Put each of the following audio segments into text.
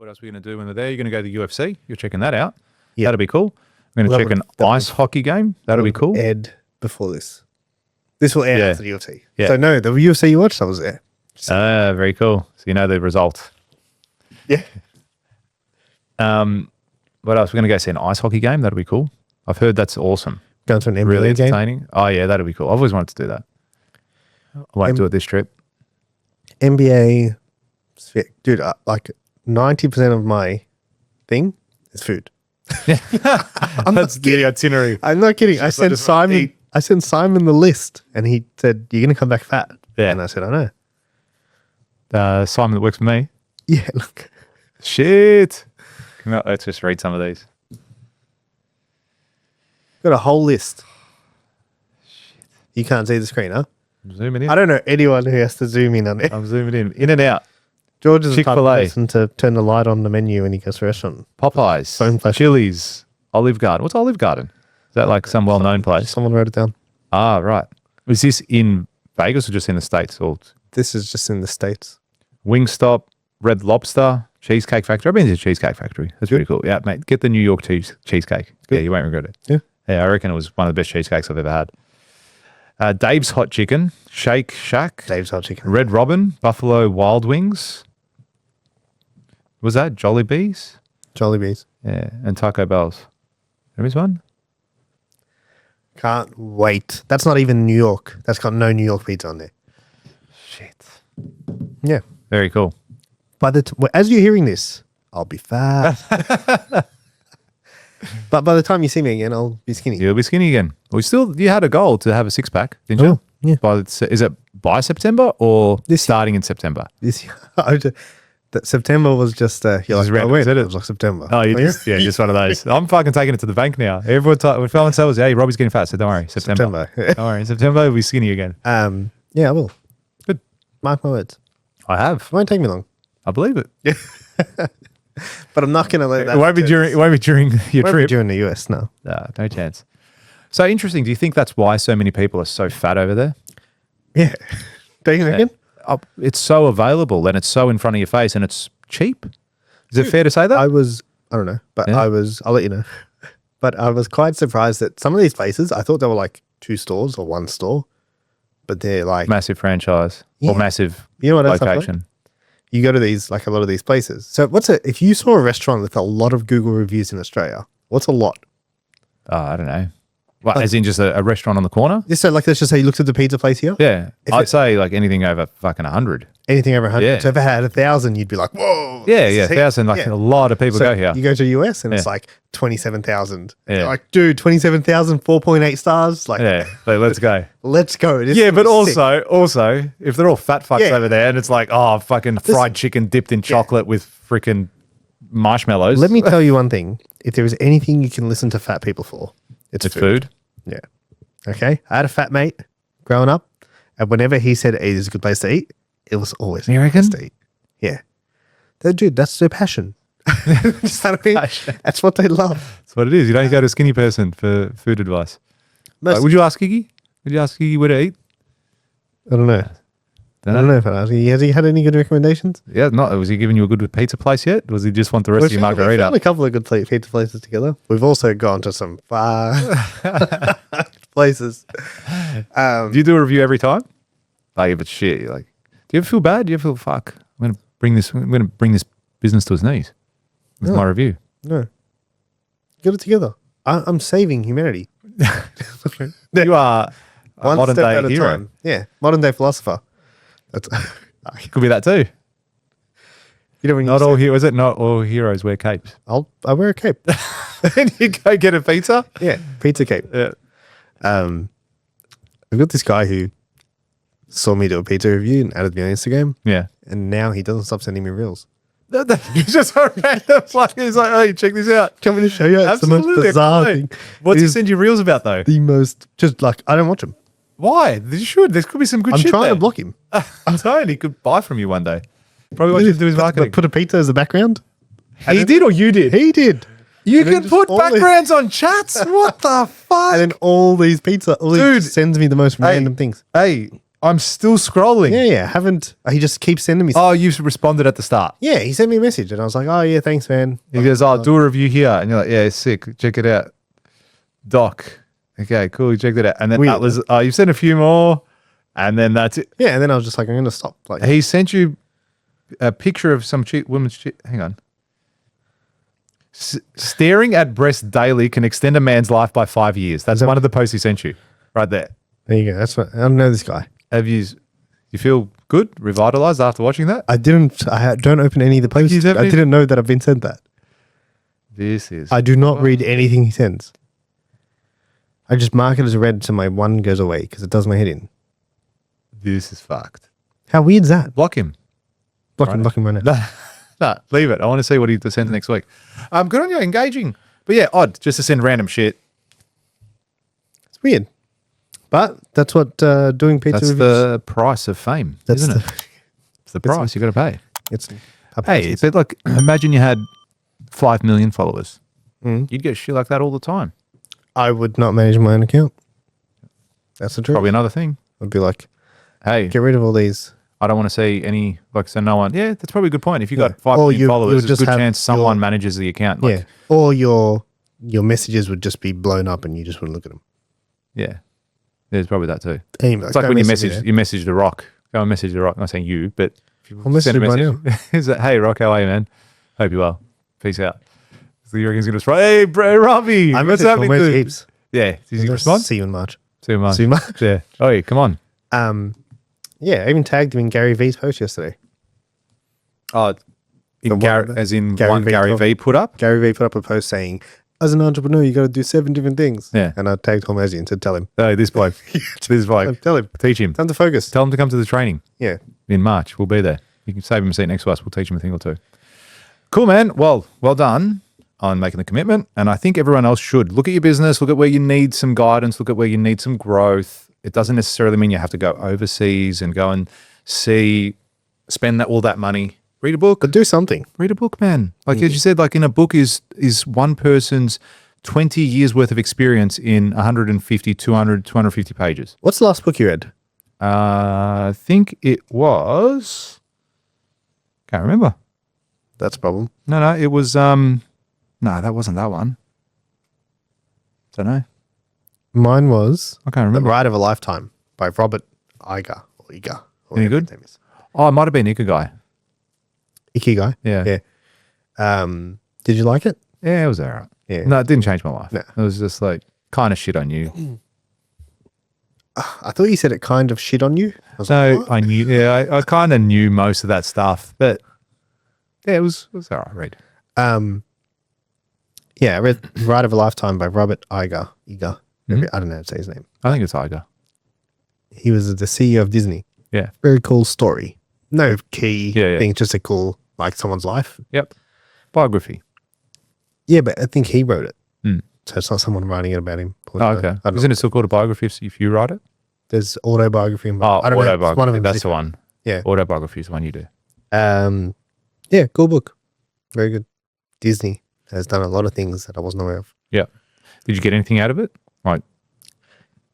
What else are we going to do when we're there? You're going to go to the UFC. You're checking that out. Yeah. That'll be cool. We're going to check an ice hockey game. That'll be cool. Aired before this. This will air Yeah. after the UFC. Yeah. So no, the UFC you watched, I was there. Very cool. So you know the result. Yeah. What else? We're going to go see an ice hockey game. That'll be cool. I've heard that's awesome. Going to an NBA Really game. entertaining. Oh, yeah, that'll be cool. I've always wanted to do that. I won't do it this trip. NBA, dude, like 90% of my thing is food. That's the itinerary. I'm not kidding. I just like sent just want to Simon. eat. I sent Simon the list, and he said, "You're gonna come back fat." Yeah. And I said, "I know." Simon that works for me. Yeah. Look. Shit. Come on, let's just read some of these. Got a whole list. Shit. You can't see the screen, huh? I'm zooming in. I don't know anyone who has to zoom in on it. I'm zooming in and out. George is the type of Chick-fil-A. person to turn the light on the menu when he goes to a restaurant. Popeyes, Phone flash. Chili's, Olive Garden. What's Olive Garden? Is that like some well-known place? Someone wrote it down. Ah, right. Was this in Vegas or just in the States? Or This is just in the States. Wingstop, Red Lobster, Cheesecake Factory. I've been to the Cheesecake Factory. That's pretty cool. Yeah, mate. Get the New York cheesecake. Yeah, you won't regret it. Yeah. Yeah, I reckon it was one of the best cheesecakes I've ever had. Dave's Hot Chicken, Shake Shack, Dave's Hot Chicken. Red Robin, Buffalo Wild Wings. Was that Jollibee's? Jollibees. Yeah, and Taco Bell's. There is one? Can't wait. That's not even New York. That's got no New York pizza on there. Shit. Yeah. Very cool. As you're hearing this, I'll be fat. But by the time you see me again, I'll be skinny. You'll be skinny again. You had a goal to have a six-pack, didn't you? Oh, yeah. Is it by September or starting in September? This that September was just you're like, random, oh, wait, is it? it was like September. Oh, just one of those. I'm fucking taking it to the bank now. Everyone when someone tells hey, Robbie's getting fat, so don't worry, September. Don't worry, September we'll be skinny again. Yeah, I will. Good. Mark my words. I have. It won't take me long. I believe it. But I'm not going to let that. It won't be during your trip. During the US, no. No chance. So interesting. Do you think that's why so many people are so fat over there? Yeah. Don't you reckon? It's so available and it's so in front of your face and it's cheap. Is it fair to say that? I don't know, but Yeah. I'll let you know. But I was quite surprised that some of these places, I thought they were like 2 stores or 1 store, but they're like, Massive franchise or massive you know what else I location. thought? You go to a lot of these places. So if you saw a restaurant with a lot of Google reviews in Australia, what's a lot? Oh, I don't know. Well, as in just a restaurant on the corner? Just so let's just say you looked at the pizza place here. Yeah. I'd say like anything over fucking 100. Anything over 100. Yeah. So if it had 1,000, you'd be like, whoa. Yeah, 1,000. Like a lot of people So go here. You go to the US and it's like 27,000. Yeah. Like, dude, 27,000, 4.8 stars. Like, Yeah, like, let's go. let's go. This Yeah, is but sick. also, if they're all fat fucks Yeah. over there and it's like, oh, fucking fried chicken dipped in chocolate with freaking marshmallows. Let me tell you one thing. If there is anything you can listen to fat people for, it's food. Yeah. Okay. I had a fat mate growing up, and whenever he said it is a good place to eat, it was always a You good reckon? place to eat. Yeah. Dude, that's their passion. Just what I mean? That's what they love. That's what it is. You don't go to a skinny person for food advice. Would you ask Iggy? Would you ask Iggy where to eat? I don't know. I don't know if I asked. Has he had any good recommendations? Yeah, was he giving you a good pizza place yet? Or does he just want the rest of your We've margarita? found a couple of good pizza places together. We've also gone to some far places. Do you do a review every time? Like if it's shit, you're like, do you ever feel bad? Do you ever feel fuck? I'm gonna bring this business to its knees with my review. No. Get it together. I'm saving humanity. You are a One modern step day at a hero. time. Yeah. Modern day philosopher. That's Could be that too. you know when you Not say, all heroes. Is it not all heroes wear capes? I wear a cape. And you go get a pizza. Yeah, pizza cape. Yeah. I've got this guy who saw me do a pizza review and added me on Instagram, Yeah. and now he doesn't stop sending me reels. It's just a random like he's like, hey, check this out. Do you want me to show you? It's the most bizarre thing. What's It he is send you reels about though? the most just like I don't watch him. Why? You should. There could be some good I'm shit trying there. to block him. I'm telling you, he could buy from you one day. Probably what you do is marketing. Put a pizza as a background. He did or you did? He did. You And then can just put all these- backgrounds on chats? What the fuck? And then all these Dude. just sends me the most random things. Hey, I'm still scrolling. Yeah. Haven't. He just keeps sending me. Oh, you responded at the start. Yeah, he sent me a message, and I was like, "Oh yeah, thanks, man." He goes, "I'll do a review here," and you're like, "Yeah, it's sick. Check it out." Doc. Okay, cool. Check that out. And then Weird. that was. You sent a few more, and then that's it. Yeah, and then I was just like, "I'm gonna stop." Like, He sent you a picture of some woman's. Hang on. Staring at breasts daily can extend a man's life by 5 years. That's one of the posts he sent you, right there. there you go. That's what I don't know this guy. Have you feel good, revitalized after watching that? I didn't. Don't open any of the posts. You I didn't know that I've been sent that. This is. I do not read anything he sends. I just mark it as read so my one goes away because it does my head in. This is fucked. How weird is that? Block him. Block him right now. Nah, leave it. I want to see what he sends next week. Good on you, engaging. But yeah, odd just to send random shit. It's weird. But that's what doing pizza That's reviews. the price of fame, isn't it? It's the price you got to pay. It's Hey, but like, imagine you had 5 million followers. Mm. You'd get shit like that all the time. I would not manage my own account. That's the truth. Probably another thing. I'd be like, Hey, get rid of all these. I don't want to see any, like, so no one. Yeah, that's probably a good point. If you Yeah. got 5 Or million you followers, there's a just good have chance someone manages the account. Like, Yeah. Or your messages would just be blown up and you just wouldn't look at them. yeah. There's probably that too. Anyway, It's like when you message the Rock. Go and message the Rock. I'm not saying you, but if you I'll message send a him right message, is that, hey Rock, how are you, man? Hope you're well. Peace out. So you reckon he's gonna respond? Hey, bro, Robbie, I what's messaged happening? almost Dude? heaps. Yeah, did he respond? See you in March. See you, man. See you in March. Yeah. Oh, yeah, come on. Yeah, I even tagged him in Gary V's post yesterday. Oh, The one- as in Gary one V Gary talk. V put up. Gary V put up a post saying, as an entrepreneur, you got to do 7 different things. Yeah. And I tagged Hormozy and said, tell him. Oh, this bloke. This bloke. Tell him. Teach him. Time to focus. Tell him to come to the training Yeah. in March. We'll be there. You can save him a seat next to us. We'll teach him a thing or two. Cool, man. Well done on making the commitment. And I think everyone else should. Look at your business. Look at where you need some guidance. Look at where you need some growth. It doesn't necessarily mean you have to go overseas and go and spend all that money. Read a book. But do something. Read a book, man. Like as you said, like in a book is one person's 20 years worth of experience in 150, 200, 250 pages. What's the last book you read? I think it was, can't remember. That's a problem. No, it was, no, that wasn't that one. Don't know. Mine was I can't The remember. Ride of a Lifetime by Robert Iger. Or Iger. Or Any whatever good? his name is. Oh, it might have been Ikigai. Ikigai. Yeah. Yeah. Did you like it? Yeah, it was all right. Yeah. No, it didn't change my life. No. It was just like kind of shit on you. I thought you said it kind of shit on you. I was So like, what? I knew, yeah, I kind of knew most of that stuff, but yeah, it was all right. Read. Yeah, I read Ride of a Lifetime by Robert Iger. I don't know how to say his name. I think it's Iger. He was the CEO of Disney. Yeah. Very cool story. No key Yeah. thing, just a cool, like someone's life. Yep. Biography. Yeah, but I think he wrote it. Mm. So it's not someone writing it about him. Oh, okay. I don't know. Isn't it still called a biography if you write it? There's autobiography. And Oh, I don't know. It's autobiography. one of them. That's the one. Yeah. Autobiography is the one you do. Yeah, cool book. Very good. Disney has done a lot of things that I wasn't aware of. Yeah. Did you get anything out of it? Like,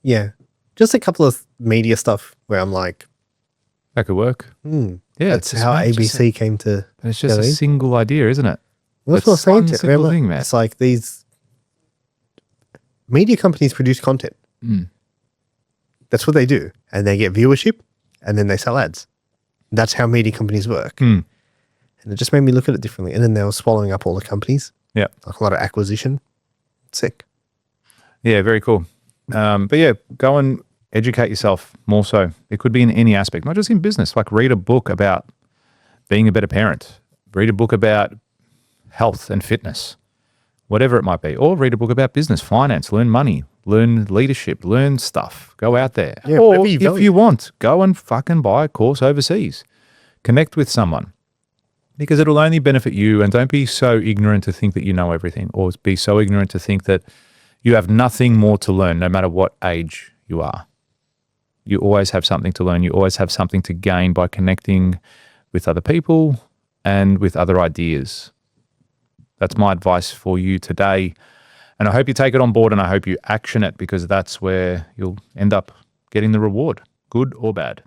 Yeah. Just a couple of media stuff where I'm like, that could work. Yeah. that's it's how just ABC came to. It's just a Really? single idea, isn't it? That's It's what I'm saying. one to simple remember, thing, man. It's like these media companies produce content. Mm. That's what they do. And they get viewership and then they sell ads. That's how media companies work. Mm. And it just made me look at it differently. And then they were swallowing up all the companies. Yeah. Like a lot of acquisition. Sick. Yeah, very cool. But yeah, go and educate yourself more so. It could be in any aspect, not just in business. Like read a book about being a better parent. Read a book about health and fitness, whatever it might be. Or read a book about business, finance, learn money, learn leadership, learn stuff. Go out there. Yeah, or whatever you if value. you want, go and fucking buy a course overseas. Connect with someone because it'll only benefit you. And don't be so ignorant to think that you know everything or be so ignorant to think that you have nothing more to learn no matter what age you are. You always have something to learn. You always have something to gain by connecting with other people and with other ideas. That's my advice for you today. And I hope you take it on board and I hope you action it because that's where you'll end up getting the reward. good or bad.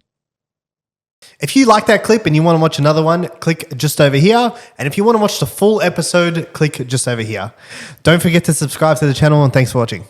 If you like that clip and you want to watch another one, click just over here. And if you want to watch the full episode, click just over here. Don't forget to subscribe to the channel, and thanks for watching.